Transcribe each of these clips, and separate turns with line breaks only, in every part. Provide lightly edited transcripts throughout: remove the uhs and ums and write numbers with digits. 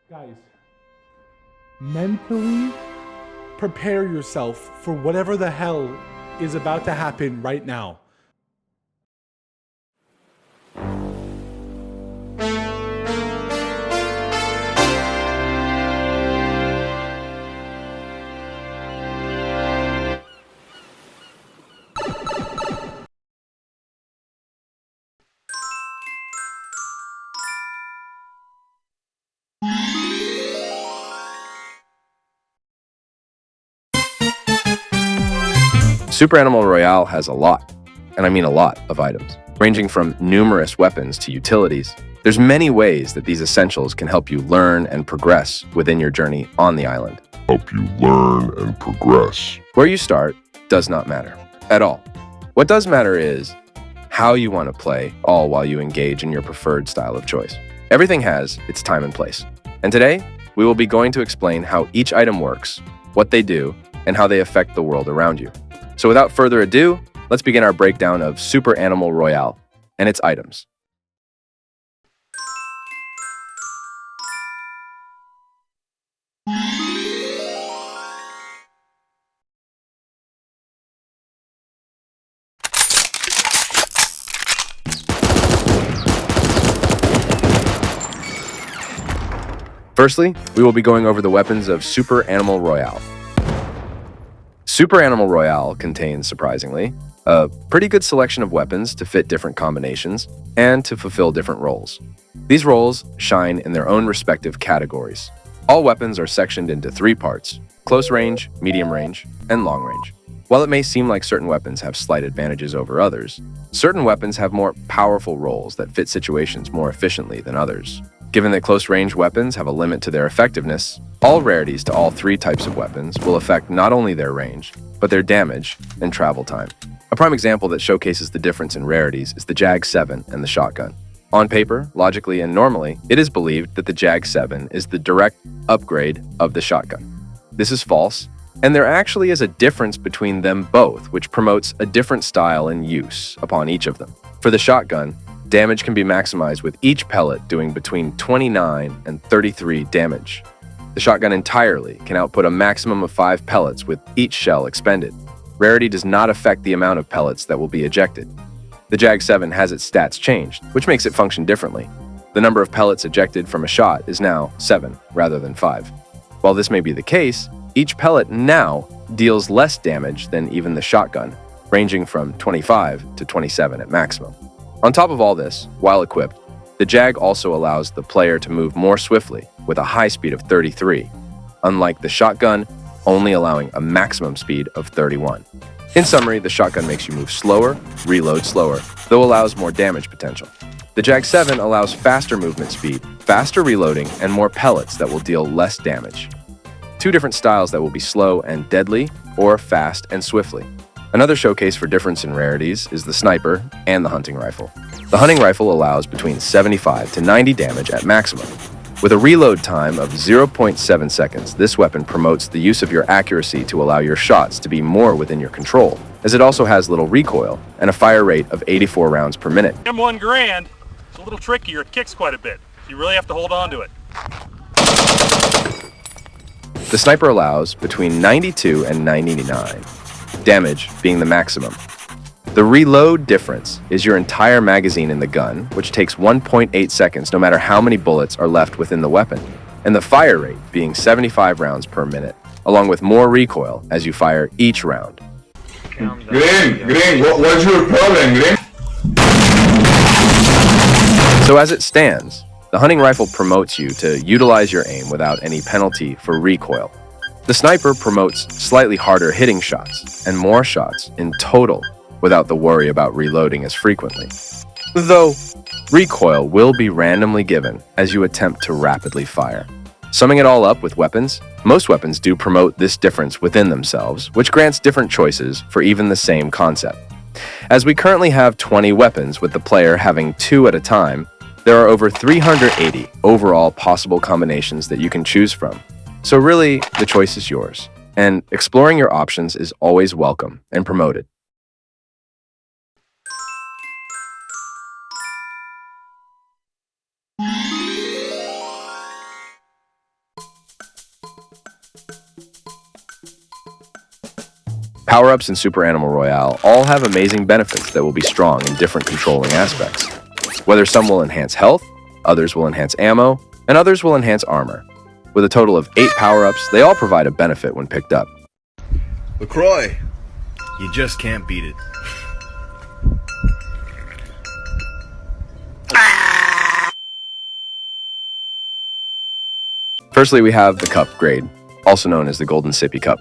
Guys, mentally prepare yourself for whatever the hell is about to happen right now.
Super Animal Royale has a lot, and I mean a lot, of items, ranging from numerous weapons to utilities. There's many ways that these essentials can help you learn and progress within your journey on the island. Where you start does not matter at all. What does matter is how you want to play, all while you engage in your preferred style of choice. Everything has its time and place. And today, we will be going to explain how each item works, what they do, and how they affect the world around you. So without further ado, let's begin our breakdown of Super Animal Royale and its items. Firstly, we will be going over the weapons of Super Animal Royale. Super Animal Royale contains, surprisingly, a pretty good selection of weapons to fit different combinations and to fulfill different roles. These roles shine in their own respective categories. All weapons are sectioned into 3 parts: close range, medium range, and long range. While it may seem like certain weapons have slight advantages over others, certain weapons have more powerful roles that fit situations more efficiently than others. Given that close-range weapons have a limit to their effectiveness, all rarities to all 3 types of weapons will affect not only their range, but their damage and travel time. A prime example that showcases the difference in rarities is the Jag-7 and the shotgun. On paper, logically, and normally, it is believed that the Jag-7 is the direct upgrade of the shotgun. This is false, and there actually is a difference between them both, which promotes a different style and use upon each of them. For the shotgun, damage can be maximized with each pellet doing between 29 and 33 damage. The shotgun entirely can output a maximum of 5 pellets with each shell expended. Rarity does not affect the amount of pellets that will be ejected. The Jag-7 has its stats changed, which makes it function differently. The number of pellets ejected from a shot is now 7 rather than 5. While this may be the case, each pellet now deals less damage than even the shotgun, ranging from 25 to 27 at maximum. On top of all this, while equipped, the Jag also allows the player to move more swiftly with a high speed of 33, unlike the shotgun only allowing a maximum speed of 31. In summary, the shotgun makes you move slower, reload slower, though allows more damage potential. The Jag-7 allows faster movement speed, faster reloading, and more pellets that will deal less damage. 2 different styles that will be slow and deadly, or fast and swiftly. Another showcase for difference in rarities is the sniper and the hunting rifle. The hunting rifle allows between 75 to 90 damage at maximum. With a reload time of 0.7 seconds, this weapon promotes the use of your accuracy to allow your shots to be more within your control, as it also has little recoil and a fire rate of 84 rounds per minute.
M1 Grand, it's a little trickier, it kicks quite a bit. You really have to hold on to it.
The sniper allows between 92 and 99, damage being the maximum. The reload difference is your entire magazine in the gun, which takes 1.8 seconds no matter how many bullets are left within the weapon, and the fire rate being 75 rounds per minute, along with more recoil as you fire each round.
Green, what's your problem, Green?
So as it stands, the hunting rifle promotes you to utilize your aim without any penalty for recoil. The sniper promotes slightly harder hitting shots and more shots in total without the worry about reloading as frequently. Though, recoil will be randomly given as you attempt to rapidly fire. Summing it all up with weapons, most weapons do promote this difference within themselves, which grants different choices for even the same concept. As we currently have 20 weapons with the player having 2 at a time, there are over 380 overall possible combinations that you can choose from. So really, the choice is yours, and exploring your options is always welcome and promoted. Power-ups in Super Animal Royale all have amazing benefits that will be strong in different controlling aspects. Whether some will enhance health, others will enhance ammo, and others will enhance armor. With a total of 8 power-ups, they all provide a benefit when picked up.
LaCroix, you just can't beat it.
Firstly, we have the Cup grade, also known as the Golden Sippy Cup.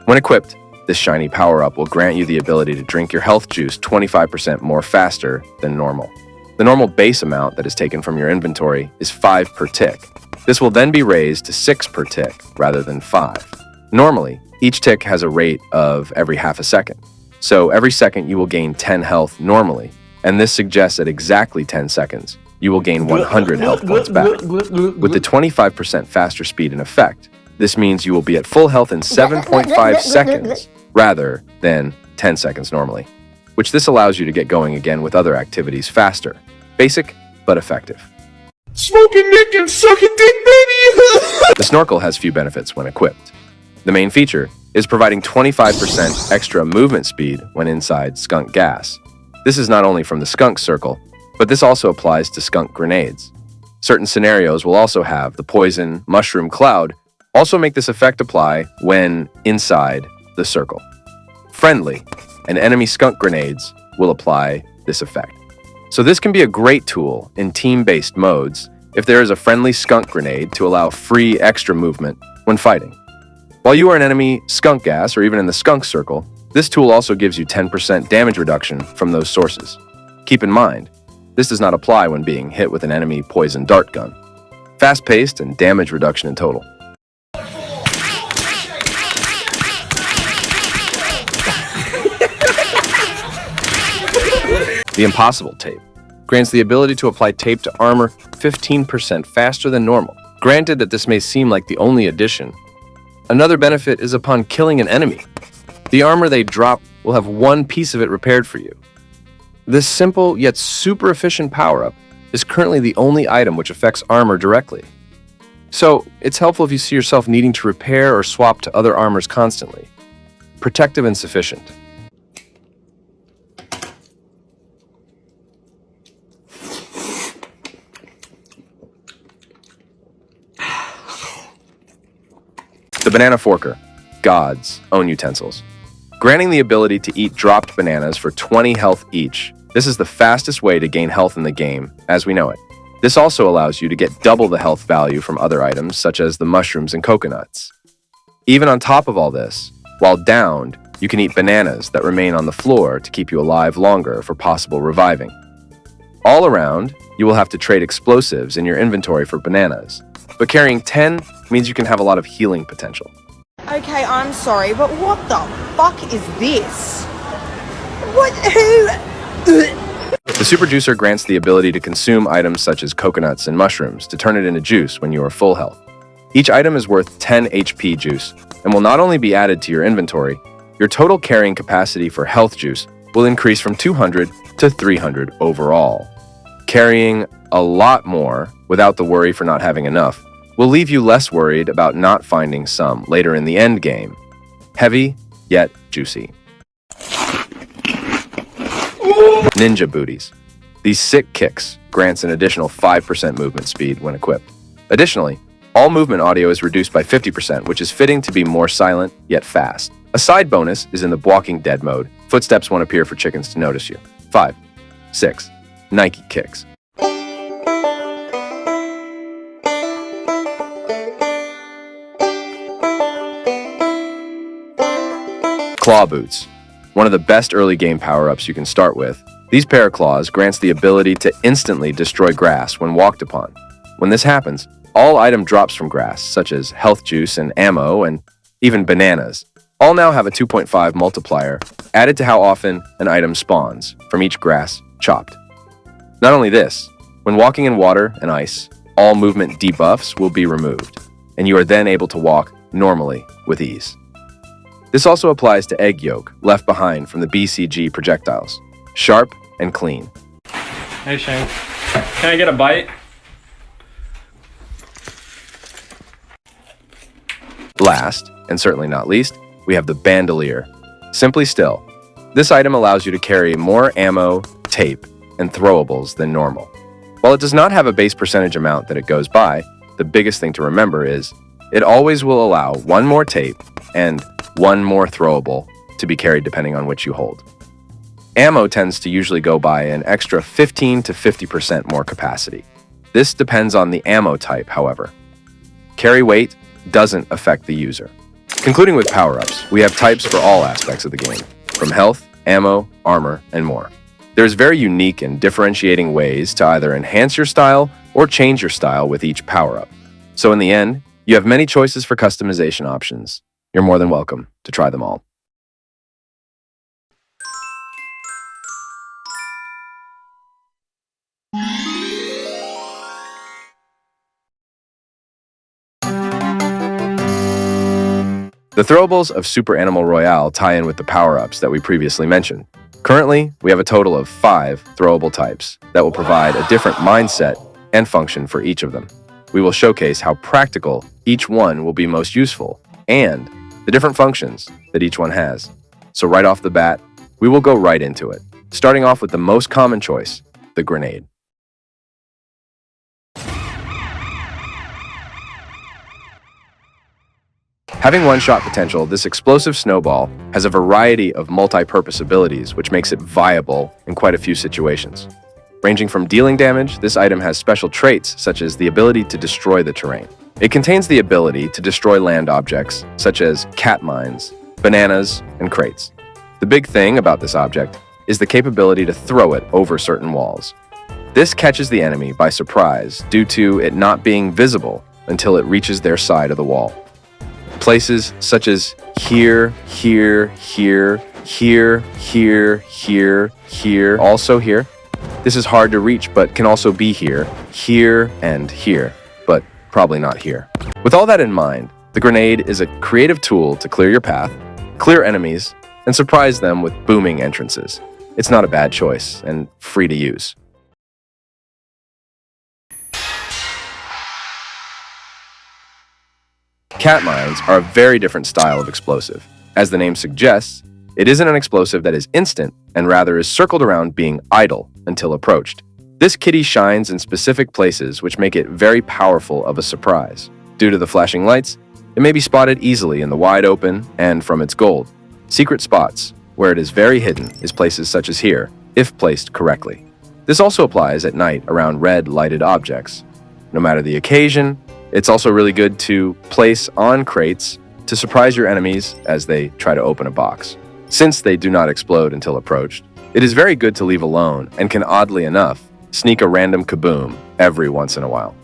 When equipped, this shiny power-up will grant you the ability to drink your health juice 25% more faster than normal. The normal base amount that is taken from your inventory is 5 per tick. This will then be raised to 6 per tick rather than 5. Normally, each tick has a rate of every half a second. So every second you will gain 10 health normally, and this suggests at exactly 10 seconds, you will gain 100 health points back. With the 25% faster speed in effect, this means you will be at full health in 7.5 seconds rather than 10 seconds normally, which this allows you to get going again with other activities faster. Basic, but effective.
Smoking dick and sucking dick, baby!
The snorkel has few benefits when equipped. The main feature is providing 25% extra movement speed when inside skunk gas. This is not only from the skunk circle, but this also applies to skunk grenades. Certain scenarios will also have the poison mushroom cloud also make this effect apply when inside the circle. Friendly and enemy skunk grenades will apply this effect. So this can be a great tool in team-based modes if there is a friendly skunk grenade to allow free extra movement when fighting. While you are an enemy skunk gas or even in the skunk circle, this tool also gives you 10% damage reduction from those sources. Keep in mind, this does not apply when being hit with an enemy poison dart gun. Fast-paced and damage reduction in total. The Impossible Tape grants the ability to apply tape to armor 15% faster than normal. Granted that this may seem like the only addition, another benefit is upon killing an enemy. The armor they drop will have one piece of it repaired for you. This simple yet super efficient power-up is currently the only item which affects armor directly. So it's helpful if you see yourself needing to repair or swap to other armors constantly. Protective and sufficient. The Banana Forker, God's own utensils. Granting the ability to eat dropped bananas for 20 health each, this is the fastest way to gain health in the game, as we know it. This also allows you to get double the health value from other items, such as the mushrooms and coconuts. Even on top of all this, while downed, you can eat bananas that remain on the floor to keep you alive longer for possible reviving. All around, you will have to trade explosives in your inventory for bananas, but carrying 10 means you can have a lot of healing potential.
Okay, I'm sorry, but what the fuck is this? What? Who?
The Super Juicer grants the ability to consume items such as coconuts and mushrooms to turn it into juice when you are full health. Each item is worth 10 HP juice and will not only be added to your inventory, your total carrying capacity for health juice will increase from 200 to 300 overall. Carrying a lot more without the worry for not having enough will leave you less worried about not finding some later in the end game. Heavy, yet juicy. Ninja Booties. These sick kicks grants an additional 5% movement speed when equipped. Additionally, all movement audio is reduced by 50%, which is fitting to be more silent, yet fast. A side bonus is in the Walking Dead mode. Footsteps won't appear for chickens to notice you. 5. 6. Nike Kicks. Claw Boots. One of the best early game power-ups you can start with. These pair of claws grants the ability to instantly destroy grass when walked upon. When this happens, all item drops from grass, such as health juice and ammo and even bananas, all now have a 2.5 multiplier added to how often an item spawns from each grass chopped. Not only this, when walking in water and ice, all movement debuffs will be removed, and you are then able to walk normally with ease. This also applies to egg yolk left behind from the BCG projectiles. Sharp and clean.
Hey Shane, can I get a bite?
Last, and certainly not least, we have the bandolier. Simply still, this item allows you to carry more ammo, tape, and throwables than normal. While it does not have a base percentage amount that it goes by, the biggest thing to remember is it always will allow one more tape and one more throwable to be carried depending on which you hold. Ammo tends to usually go by an extra 15 to 50% more capacity. This depends on the ammo type, however. Carry weight doesn't affect the user. Concluding with power-ups, we have types for all aspects of the game, from health, ammo, armor, and more. There's very unique and differentiating ways to either enhance your style or change your style with each power-up. So in the end, you have many choices for customization options. You're more than welcome to try them all. The throwables of Super Animal Royale tie in with the power-ups that we previously mentioned. Currently, we have a total of 5 throwable types that will provide a different mindset and function for each of them. We will showcase how practical each one will be most useful and the different functions that each one has. So right off the bat, we will go right into it, starting off with the most common choice, the grenade. Having one-shot potential, this explosive snowball has a variety of multi-purpose abilities, which makes it viable in quite a few situations. Ranging from dealing damage, this item has special traits such as the ability to destroy the terrain. It contains the ability to destroy land objects, such as cat mines, bananas, and crates. The big thing about this object is the capability to throw it over certain walls. This catches the enemy by surprise due to it not being visible until it reaches their side of the wall. Places such as here, here, here, here, here, here, here, also here. This is hard to reach, but can also be here, here, and here, but probably not here. With all that in mind, the grenade is a creative tool to clear your path, clear enemies, and surprise them with booming entrances. It's not a bad choice, and free to use. Cat mines are a very different style of explosive. As the name suggests, it isn't an explosive that is instant, and rather is circled around being idle until approached. This kitty shines in specific places which make it very powerful of a surprise. Due to the flashing lights, it may be spotted easily in the wide open and from its gold. Secret spots, where it is very hidden, is places such as here, if placed correctly. This also applies at night around red lighted objects. No matter the occasion, it's also really good to place on crates to surprise your enemies as they try to open a box. Since they do not explode until approached, it is very good to leave alone and can, oddly enough, sneak a random kaboom every once in a while.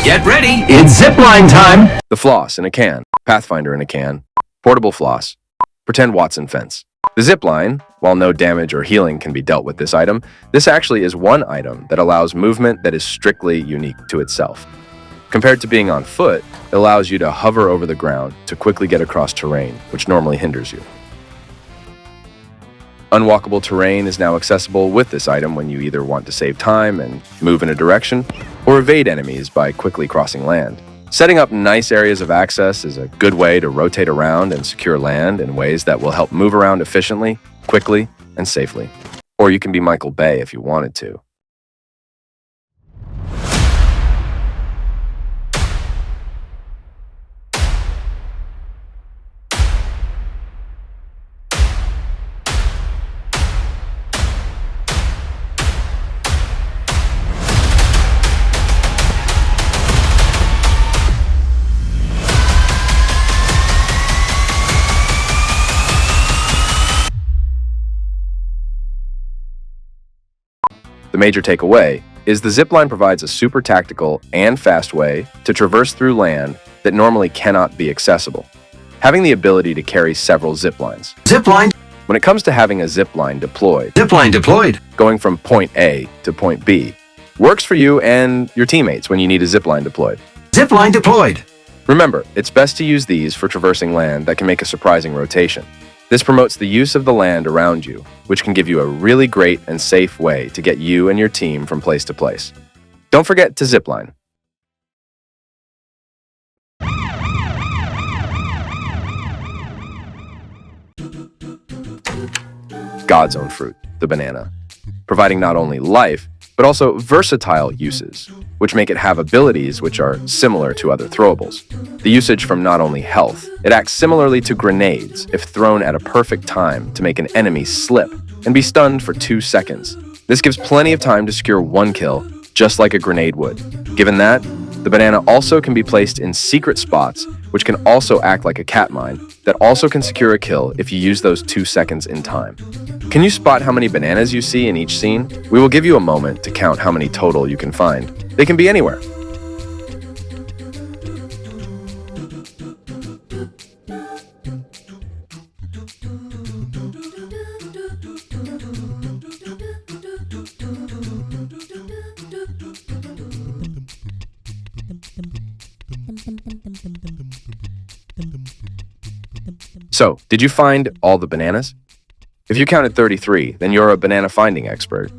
Get ready, it's zipline time!
The floss in a can, Pathfinder in a can, portable floss, pretend Watson fence. The zipline, while no damage or healing can be dealt with this item, this actually is one item that allows movement that is strictly unique to itself. Compared to being on foot, it allows you to hover over the ground to quickly get across terrain, which normally hinders you. Unwalkable terrain is now accessible with this item when you either want to save time and move in a direction, or evade enemies by quickly crossing land. Setting up nice areas of access is a good way to rotate around and secure land in ways that will help move around efficiently, quickly, and safely. Or you can be Michael Bay if you wanted to. The major takeaway is the zipline provides a super tactical and fast way to traverse through land that normally cannot be accessible, having the ability to carry several ziplines.
Zipline!
When it comes to having a zipline deployed, going from point A to point B, works for you and your teammates when you need a zipline deployed.
Zipline deployed!
Remember, it's best to use these for traversing land that can make a surprising rotation. This promotes the use of the land around you, which can give you a really great and safe way to get you and your team from place to place. Don't forget to zipline. God's own fruit, the banana, providing not only life, but also versatile uses, which make it have abilities which are similar to other throwables. The usage from not only health, it acts similarly to grenades if thrown at a perfect time to make an enemy slip and be stunned for 2 seconds. This gives plenty of time to secure one kill, just like a grenade would. Given that, the banana also can be placed in secret spots, which can also act like a cat mine, that also can secure a kill if you use those 2 seconds in time. Can you spot how many bananas you see in each scene? We will give you a moment to count how many total you can find. They can be anywhere. So, did you find all the bananas? If you counted 33, then you're a banana finding expert.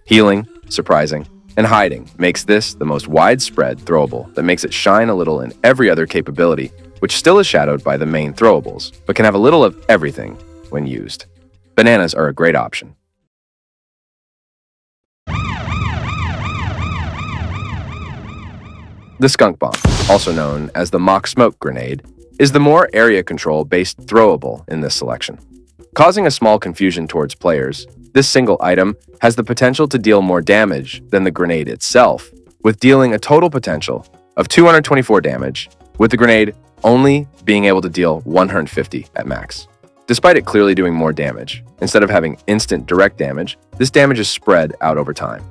Healing, surprising, and hiding makes this the most widespread throwable that makes it shine a little in every other capability, which still is shadowed by the main throwables, but can have a little of everything when used. Bananas are a great option. The skunk bomb, also known as the mock smoke grenade, is the more area control-based throwable in this selection. Causing a small confusion towards players, this single item has the potential to deal more damage than the grenade itself, with dealing a total potential of 224 damage, with the grenade only being able to deal 150 at max. Despite it clearly doing more damage, instead of having instant direct damage, this damage is spread out over time,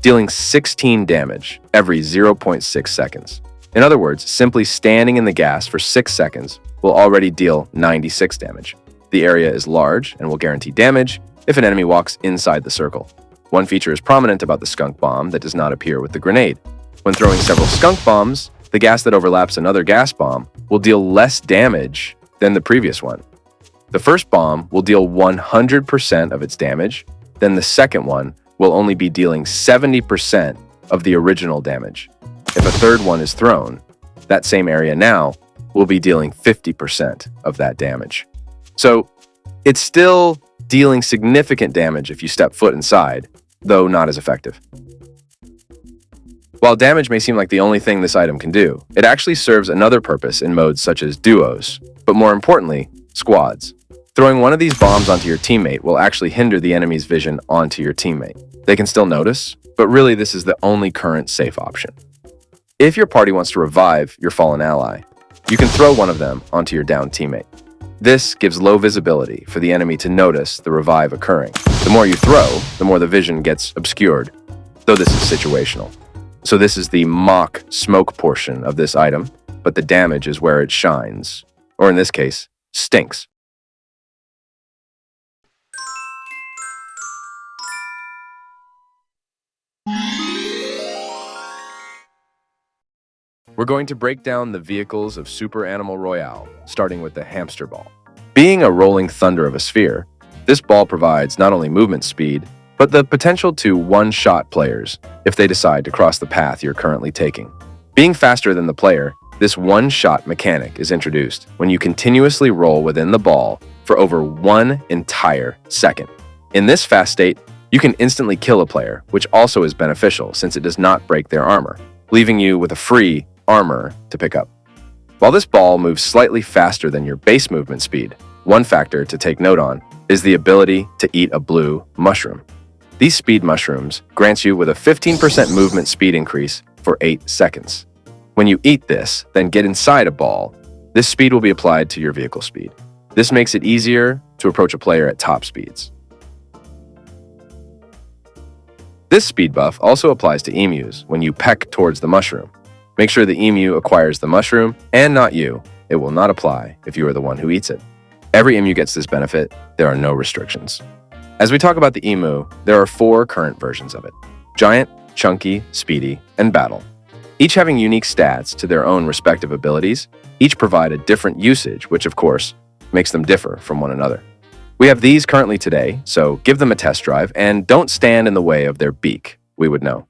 dealing 16 damage every 0.6 seconds. In other words, simply standing in the gas for 6 seconds will already deal 96 damage. The area is large and will guarantee damage if an enemy walks inside the circle. One feature is prominent about the skunk bomb that does not appear with the grenade. When throwing several skunk bombs, the gas that overlaps another gas bomb will deal less damage than the previous one. The first bomb will deal 100% of its damage, then the second one will only be dealing 70% of the original damage. If a third one is thrown, that same area now will be dealing 50% of that damage. So it's still dealing significant damage if you step foot inside, though not as effective. While damage may seem like the only thing this item can do, it actually serves another purpose in modes such as duos, but more importantly, squads. Throwing one of these bombs onto your teammate will actually hinder the enemy's vision onto your teammate. They can still notice, but really this is the only current safe option. If your party wants to revive your fallen ally, you can throw one of them onto your downed teammate. This gives low visibility for the enemy to notice the revive occurring. The more you throw, the more the vision gets obscured, though this is situational. So this is the mock smoke portion of this item, but the damage is where it shines, or in this case, stinks. We're going to break down the vehicles of Super Animal Royale, starting with the hamster ball. Being a rolling thunder of a sphere, this ball provides not only movement speed, but the potential to one-shot players if they decide to cross the path you're currently taking. Being faster than the player, this one-shot mechanic is introduced when you continuously roll within the ball for over 1 entire second. In this fast state, you can instantly kill a player, which also is beneficial since it does not break their armor, leaving you with a free armor to pick up. While this ball moves slightly faster than your base movement speed, one factor to take note on is the ability to eat a blue mushroom. These speed mushrooms grants you with a 15% movement speed increase for 8 seconds. When you eat this, then get inside a ball, this speed will be applied to your vehicle speed. This makes it easier to approach a player at top speeds. This speed buff also applies to emus when you peck towards the mushroom. Make sure the emu acquires the mushroom and not you. It will not apply if you are the one who eats it. Every emu gets this benefit. There are no restrictions. As we talk about the emu, there are 4 current versions of it: Giant, Chunky, Speedy, and Battle. Each having unique stats to their own respective abilities, each provide a different usage, which of course makes them differ from one another. We have these currently today, so give them a test drive and don't stand in the way of their beak. We would know.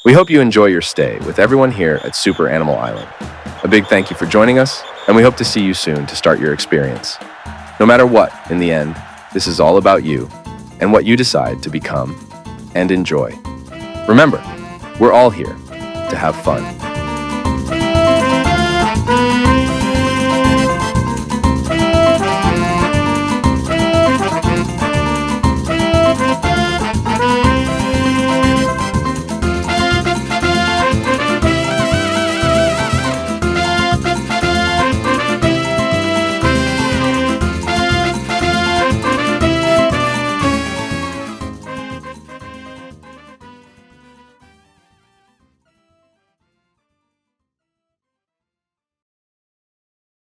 We hope you enjoy your stay with everyone here at Super Animal Island. A big thank you for joining us, and we hope to see you soon to start your experience. No matter what, in the end, this is all about you and what you decide to become and enjoy. Remember, we're all here to have fun.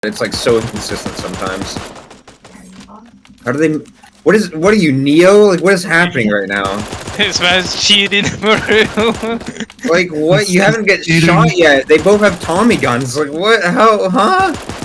It's like so inconsistent sometimes. How do they? What are you, Neo? Like, what is happening right now?
This man's cheating for real.
Like, what? You haven't get shot yet. They both have Tommy guns. Like, what? How? Huh?